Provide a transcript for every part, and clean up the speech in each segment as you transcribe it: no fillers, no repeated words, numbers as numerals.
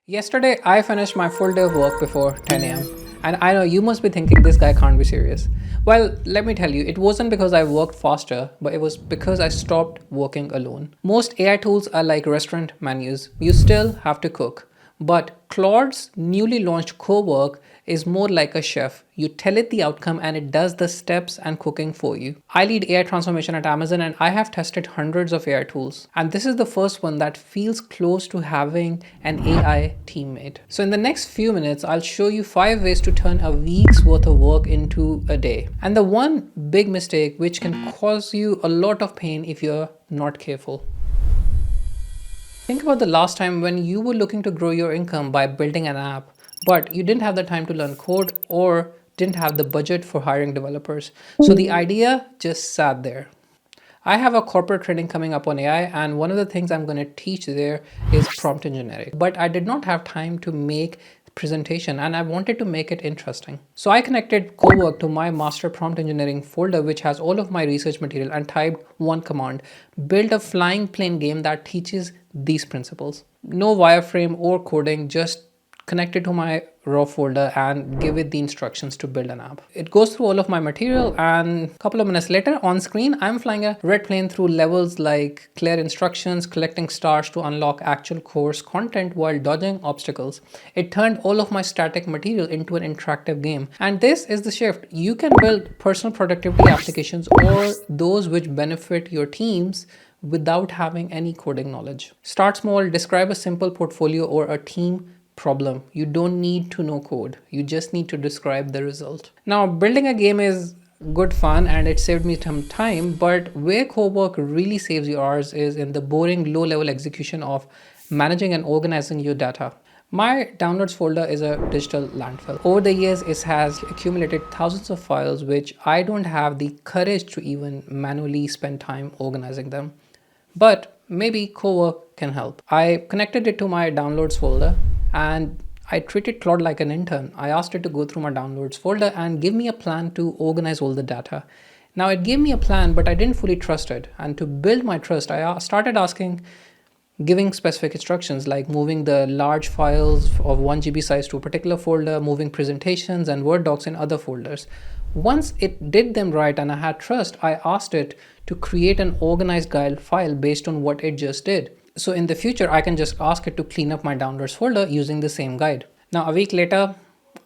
Yesterday, I finished my full day of work before 10 a.m. And I know you must be thinking this guy can't be serious. Well, let me tell you, it wasn't because I worked faster, but it was because I stopped working alone. Most AI tools are like restaurant menus. You still have to cook. But Claude's newly launched Cowork is more like a chef. You tell it the outcome and it does the steps and cooking for you. I lead AI transformation at Amazon and I have tested hundreds of AI tools. And this is the first one that feels close to having an AI teammate. So in the next few minutes, I'll show you 5 ways to turn a week's worth of work into a day. And the one big mistake which can cause you a lot of pain if you're not careful. Think about the last time when you were looking to grow your income by building an app, but you didn't have the time to learn code or didn't have the budget for hiring developers. So the idea just sat there. I have a corporate training coming up on AI, and one of the things I'm going to teach there is prompt engineering. But I did not have time to make presentation and I wanted to make it interesting. So I connected Cowork to my master prompt engineering folder, which has all of my research material, and typed one command: build a flying plane game that teaches these principles. No wireframe or coding, just connect it to my raw folder and give it the instructions to build an app. It goes through all of my material, and a couple of minutes later on screen, I'm flying a red plane through levels like clear instructions, collecting stars to unlock actual course content while dodging obstacles. It turned all of my static material into an interactive game. And this is the shift. You can build personal productivity applications or those which benefit your teams without having any coding knowledge. Start small, describe a simple portfolio or a team problem. You don't need to know code. You just need to describe the result. Now, building a game is good fun and it saved me some time, but where Cowork really saves you hours is in the boring low-level execution of managing and organizing your data. My downloads folder is a digital landfill. Over the years, it has accumulated thousands of files which I don't have the courage to even manually spend time organizing them. But maybe Cowork can help. I connected it to my downloads folder and I treated Claude like an intern. I asked it to go through my downloads folder and give me a plan to organize all the data. Now it gave me a plan, but I didn't fully trust it. And to build my trust, I started giving specific instructions like moving the large files of 1 GB size to a particular folder, moving presentations and Word docs in other folders. Once it did them right and I had trust, I asked it to create an organized guide file based on what it just did. So in the future, I can just ask it to clean up my downloads folder using the same guide. Now, a week later,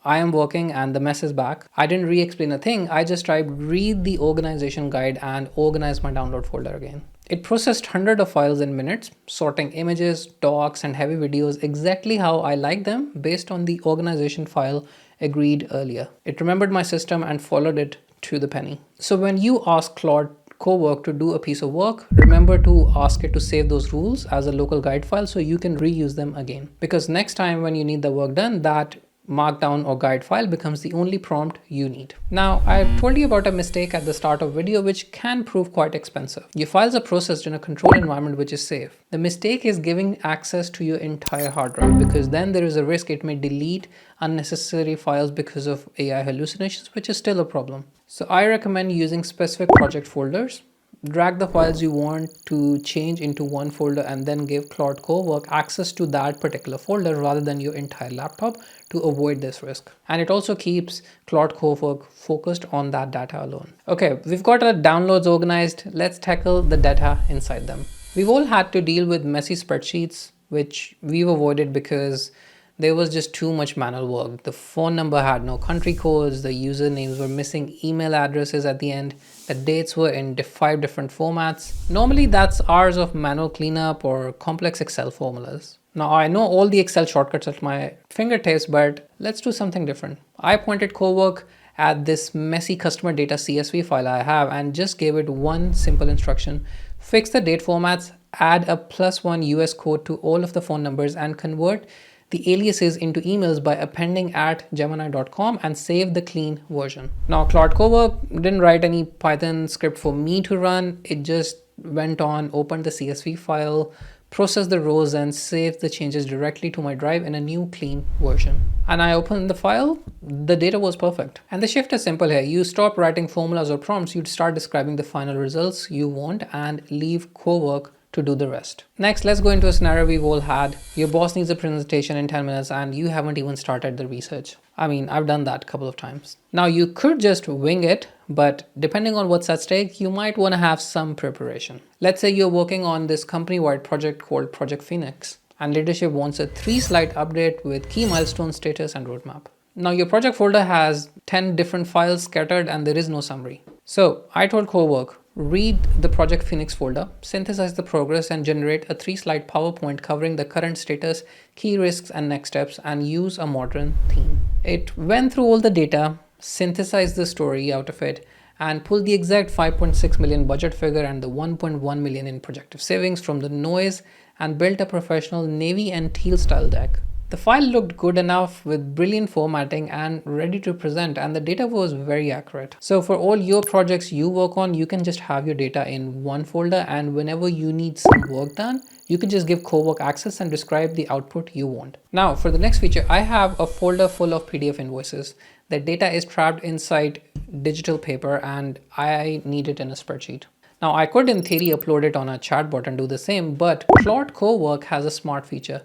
I am working and the mess is back. I didn't re-explain a thing. I just typed read the organization guide and organize my download folder again. It processed hundreds of files in minutes, sorting images, docs, and heavy videos exactly how I like them based on the organization file agreed earlier. It remembered my system and followed it to the penny. So when you ask Claude Cowork to do a piece of work, remember to ask it to save those rules as a local guide file so you can reuse them again. Because next time when you need the work done, that markdown or guide file becomes the only prompt you need. Now, I've told you about a mistake at the start of video which can prove quite expensive. Your files are processed in a controlled environment which is safe. The mistake is giving access to your entire hard drive, because then there is a risk it may delete unnecessary files because of AI hallucinations, which is still a problem. So I recommend using specific project folders. Drag the files you want to change into one folder and then give Claude Cowork access to that particular folder rather than your entire laptop to avoid this risk. And it also keeps Claude Cowork focused on that data alone. Okay, we've got our downloads organized. Let's tackle the data inside them. We've all had to deal with messy spreadsheets, which we've avoided because there was just too much manual work. The phone number had no country codes, the usernames were missing email addresses at the end, the dates were in 5 different formats. Normally that's hours of manual cleanup or complex Excel formulas. Now I know all the Excel shortcuts at my fingertips, but let's do something different. I pointed Cowork at this messy customer data CSV file I have and just gave it one simple instruction: fix the date formats, add a +1 US code to all of the phone numbers, and convert the aliases into emails by appending @gemini.com and save the clean version. Now, Claude Cowork didn't write any Python script for me to run. It just went on, opened the CSV file, processed the rows, and saved the changes directly to my drive in a new clean version. And I opened the file, the data was perfect. And the shift is simple here. You stop writing formulas or prompts, you start describing the final results you want and leave Cowork to do the rest. Next, let's go into a scenario we've all had. Your boss needs a presentation in 10 minutes and you haven't even started the research. I mean, I've done that a couple of times. Now, you could just wing it, but depending on what's at stake, you might want to have some preparation. Let's say you're working on this company-wide project called Project Phoenix, and leadership wants a 3-slide update with key milestone status and roadmap. Now, your project folder has 10 different files scattered and there is no summary. So I told Cowork, read the Project Phoenix folder, synthesize the progress and generate a 3-slide PowerPoint covering the current status, key risks and next steps, and use a modern theme. It went through all the data, synthesized the story out of it, and pulled the exact 5.6 million budget figure and the 1.1 million in projective savings from the noise and built a professional navy and teal style deck. The file looked good enough with brilliant formatting and ready to present, and the data was very accurate. So for all your projects you work on, you can just have your data in one folder, and whenever you need some work done, you can just give Cowork access and describe the output you want. Now for the next feature, I have a folder full of PDF invoices. The data is trapped inside digital paper and I need it in a spreadsheet. Now I could in theory upload it on a chatbot and do the same, but Claude Cowork has a smart feature.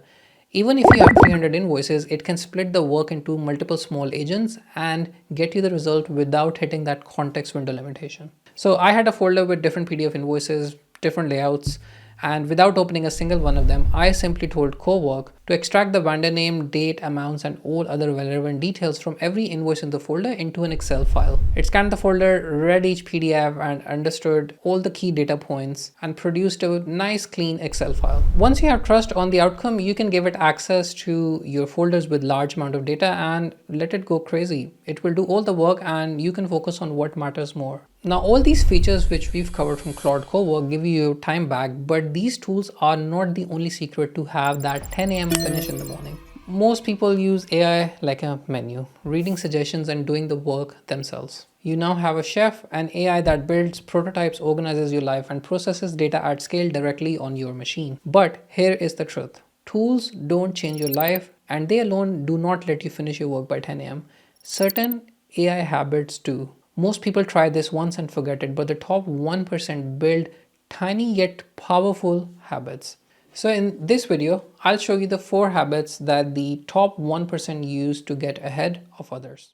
Even if you have 300 invoices, it can split the work into multiple small agents and get you the result without hitting that context window limitation. So I had a folder with different PDF invoices, different layouts, and without opening a single one of them, I simply told Cowork to extract the vendor name, date, amounts, and all other relevant details from every invoice in the folder into an Excel file. It scanned the folder, read each PDF, and understood all the key data points and produced a nice clean Excel file. Once you have trust on the outcome, you can give it access to your folders with large amount of data and let it go crazy. It will do all the work and you can focus on what matters more. Now, all these features which we've covered from Claude Cowork give you time back, but these tools are not the only secret to have that 10 a.m. finish in the morning. Most people use AI like a menu, reading suggestions and doing the work themselves. You now have a chef, an AI that builds prototypes, organizes your life, and processes data at scale directly on your machine. But here is the truth. Tools don't change your life, and they alone do not let you finish your work by 10 a.m. Certain AI habits do. Most people try this once and forget it, but the top 1% build tiny yet powerful habits. So in this video, I'll show you the 4 habits that the top 1% use to get ahead of others.